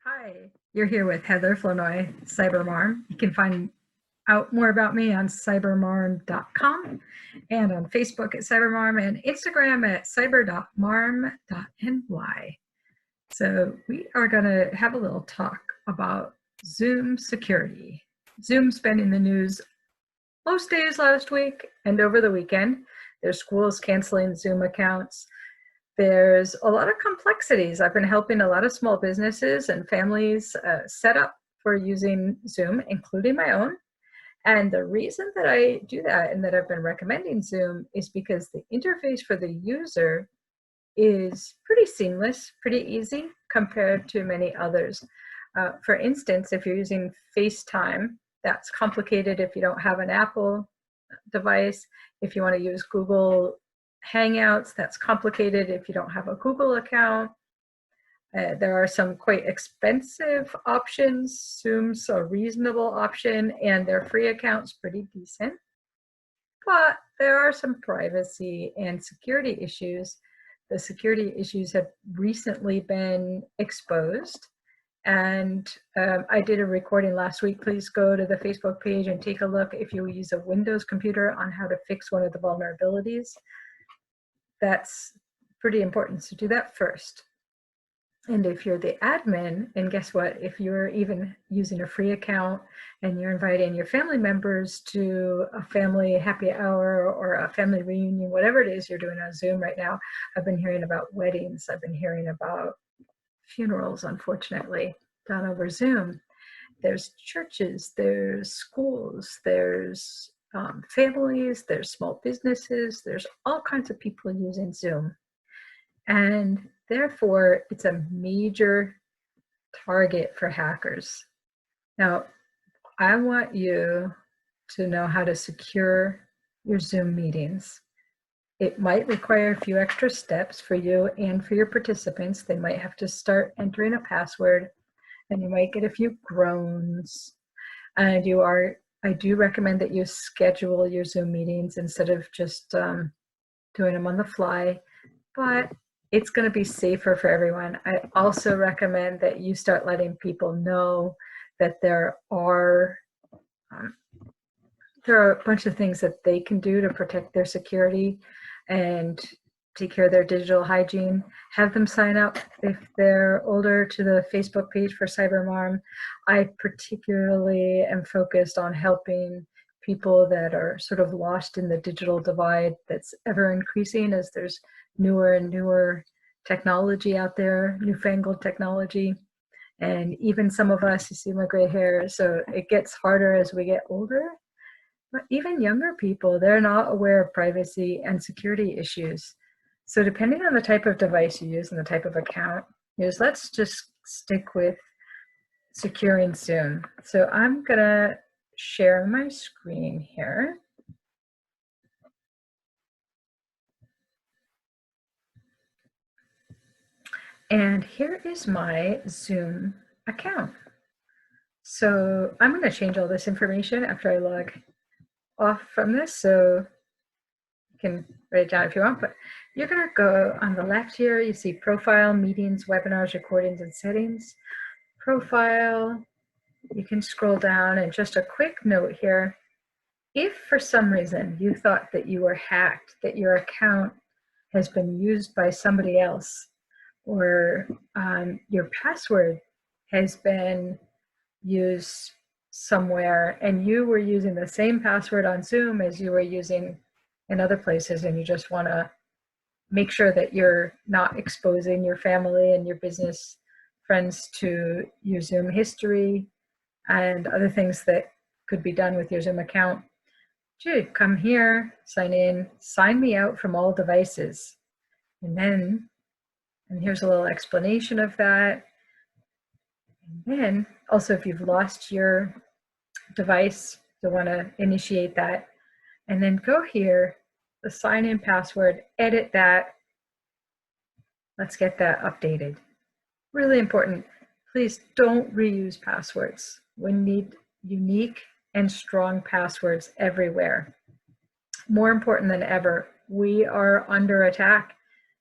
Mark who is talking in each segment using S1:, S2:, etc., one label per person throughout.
S1: Hi, you're here with Heather Flournoy, CyberMarm. You can find out more about me on cybermarm.com and on Facebook at cybermarm and Instagram at cyber.marm.ny. So we are going to have a little talk about Zoom security. Zoom's been in the news most days last week and over the weekend. There's schools canceling Zoom accounts. There's a lot of complexities. I've been helping a lot of small businesses and families set up for using Zoom, including my own. And the reason that I do that and that I've been recommending Zoom is because the interface for the user is pretty seamless, pretty easy compared to many others. For instance, if you're using FaceTime, that's complicated if you don't have an Apple device. If you want to use Google Hangouts, that's complicated if you don't have a Google account. There are some quite expensive options. Zoom's a reasonable option, and their free account's pretty decent. But there are some privacy and security issues. The security issues have recently been exposed. And I did a recording last week. Please go to the Facebook page and take a look if you use a Windows computer on how to fix one of the vulnerabilities. That's pretty important, so do that first. And if you're the admin, and guess what, if you're even using a free account and you're inviting your family members to a family happy hour or a family reunion, whatever it is you're doing on Zoom right now, I've been hearing about weddings, I've been hearing about funerals, unfortunately, done over Zoom. There's churches, there's schools, there's families, there's small businesses, there's all kinds of people using Zoom. And therefore, it's a major target for hackers. Now, I want you to know how to secure your Zoom meetings. It might require a few extra steps for you and for your participants. They might have to start entering a password, and you might get a few groans. And I do recommend that you schedule your Zoom meetings instead of just doing them on the fly, but it's going to be safer for everyone. I also recommend that you start letting people know that there are a bunch of things that they can do to protect their security and take care of their digital hygiene. Have them sign up if they're older to the Facebook page for CyberMarm. I particularly am focused on helping people that are sort of lost in the digital divide that's ever increasing as there's newer and newer technology out there, newfangled technology. And even some of us, you see my gray hair, so it gets harder as we get older. But even younger people, they're not aware of privacy and security issues. So depending on the type of device you use and the type of account you use, let's just stick with securing Zoom. So I'm gonna share my screen here. And here is my Zoom account. So I'm gonna change all this information after I log off from this, so you can write it down if you want, but you're gonna go on the left here, you see profile, meetings, webinars, recordings, and settings. Profile, you can scroll down, and just a quick note here, if for some reason you thought that you were hacked, that your account has been used by somebody else, or your password has been used somewhere and you were using the same password on Zoom as you were using in other places, and you just want to make sure that you're not exposing your family and your business friends to your Zoom history and other things that could be done with your Zoom account, dude, come here, sign in, sign me out from all devices. And here's a little explanation of that. And then also, if you've lost your device, you'll want to initiate that. And then go here, the sign-in password, edit that. Let's get that updated. Really important. Please don't reuse passwords. We need unique and strong passwords everywhere. More important than ever, we are under attack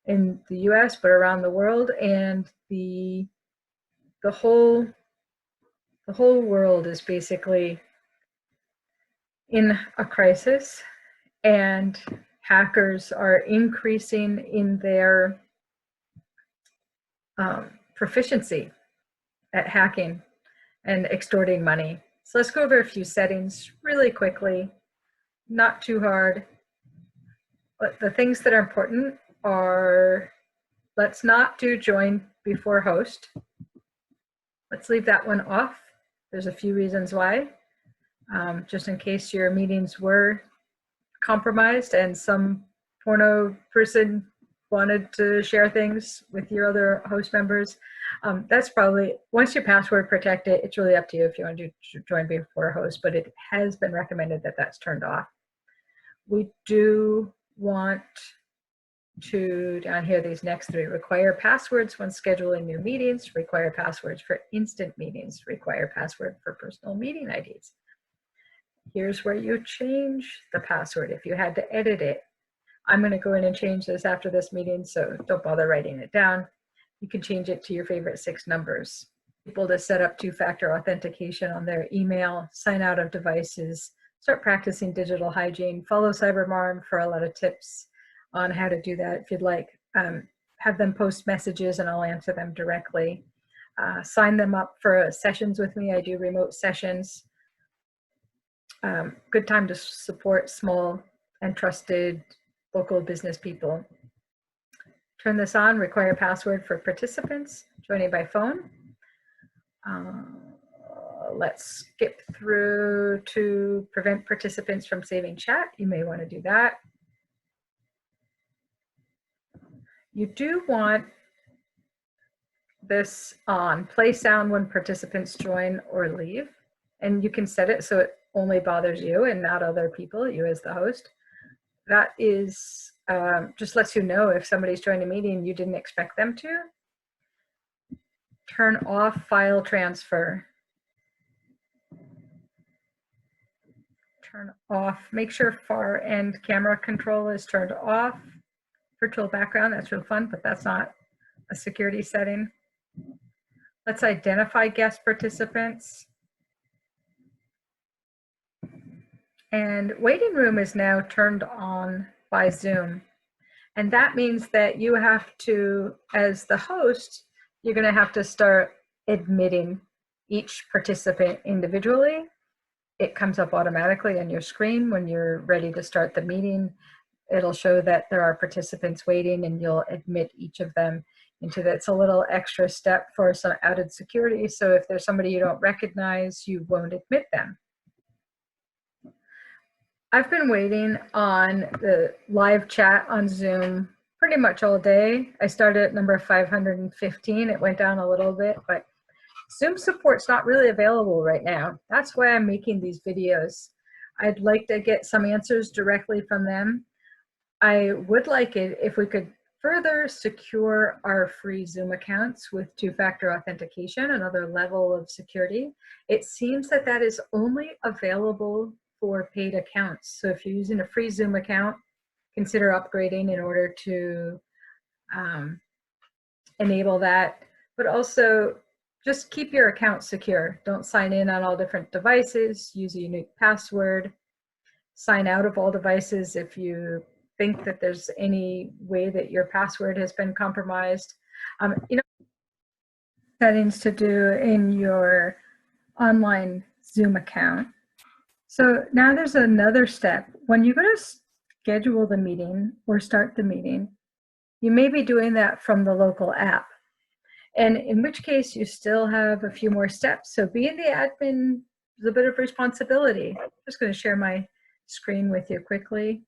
S1: in the US, but around the world, and the the whole world is basically in a crisis, and hackers are increasing in their proficiency at hacking and extorting money. So let's go over a few settings really quickly, not too hard. But the things that are important are, let's not do join before host. Let's leave that one off. There's a few reasons why. Just in case your meetings were compromised and some porno person wanted to share things with your other host members. That's probably, once you password protect it, it's really up to you if you want to join before host, but it has been recommended that that's turned off. We do want to, down here, these next three: require passwords when scheduling new meetings, require passwords for instant meetings, require password for personal meeting IDs. Here's where you change the password if you had to edit it. I'm going to go in and change this after this meeting, so don't bother writing it down. You can change it to your favorite 6 numbers. People to set up 2-factor authentication on their email, sign out of devices, start practicing digital hygiene, follow CyberMarm for a lot of tips on how to do that if you'd like. Have them post messages and I'll answer them directly. Sign them up for sessions with me. I do remote sessions. Good time to support small and trusted local business people. Turn this on, require password for participants joining by phone. Let's skip through to prevent participants from saving chat. You may want to do that. You do want this on, play sound when participants join or leave, and you can set it so it only bothers you and not other people, you as the host. That is, just lets you know if somebody's joined a meeting you didn't expect them to. Turn off file transfer. Turn off, make sure far end camera control is turned off. Virtual background, that's real fun, but that's not a security setting. Let's identify guest participants. And waiting room is now turned on by Zoom. And that means that you have to, as the host, you're going to have to start admitting each participant individually. It comes up automatically on your screen when you're ready to start the meeting. It'll show that there are participants waiting and you'll admit each of them into that. It's a little extra step for some added security. So if there's somebody you don't recognize, you won't admit them. I've been waiting on the live chat on Zoom pretty much all day. I started at number 515. It went down a little bit, but Zoom support's not really available right now. That's why I'm making these videos. I'd like to get some answers directly from them. I would like it if we could further secure our free Zoom accounts with 2-factor authentication, another level of security. It seems that that is only available for paid accounts. So if you're using a free Zoom account, consider upgrading in order to enable that. But also just keep your account secure. Don't sign in on all different devices. Use a unique password. Sign out of all devices if you think that there's any way that your password has been compromised. You know, settings to do in your online Zoom account. So now there's another step. When you go to schedule the meeting or start the meeting, you may be doing that from the local app. And in which case you still have a few more steps. So being the admin is a bit of responsibility. I'm just going to share my screen with you quickly.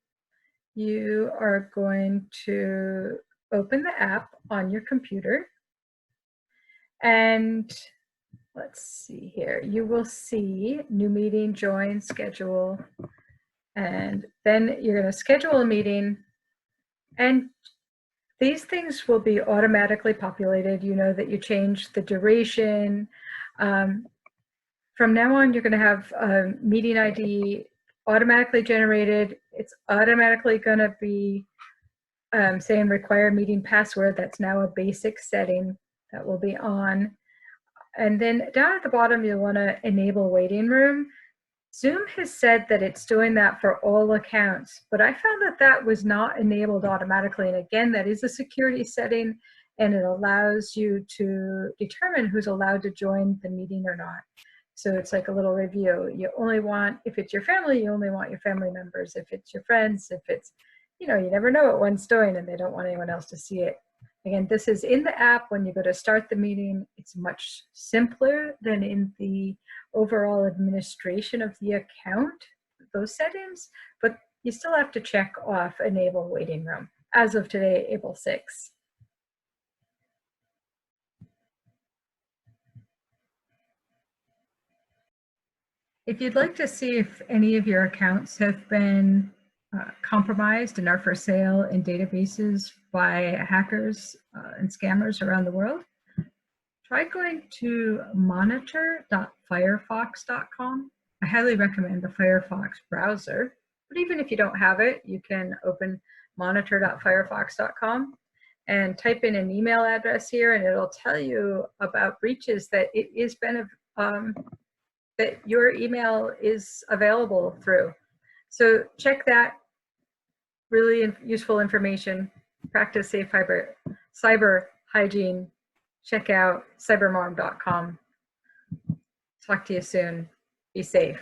S1: You are going to open the app on your computer. And let's see here. You will see new meeting, join, schedule. And then you're going to schedule a meeting. And these things will be automatically populated. You know that you change the duration. From now on, you're going to have a meeting ID automatically generated. It's automatically going to be saying require meeting password. That's now a basic setting that will be on. And then down at the bottom, you'll want to enable waiting room. Zoom has said that it's doing that for all accounts, but I found that that was not enabled automatically. And again, that is a security setting, and it allows you to determine who's allowed to join the meeting or not. So it's like a little review. You only want, if it's your family, you only want your family members. If it's your friends, if it's, you never know what one's doing and they don't want anyone else to see it. Again, this is in the app. When you go to start the meeting, it's much simpler than in the overall administration of the account, those settings, but you still have to check off enable waiting room as of today, April 6th. If you'd like to see if any of your accounts have been compromised and are for sale in databases by hackers and scammers around the world, try going to monitor.firefox.com. I highly recommend the Firefox browser, but even if you don't have it, you can open monitor.firefox.com and type in an email address here, and it'll tell you about breaches that it is that your email is available through. So check that. Really useful information. Practice safe cyber hygiene. Check out cybermom.com. Talk to you soon. Be safe.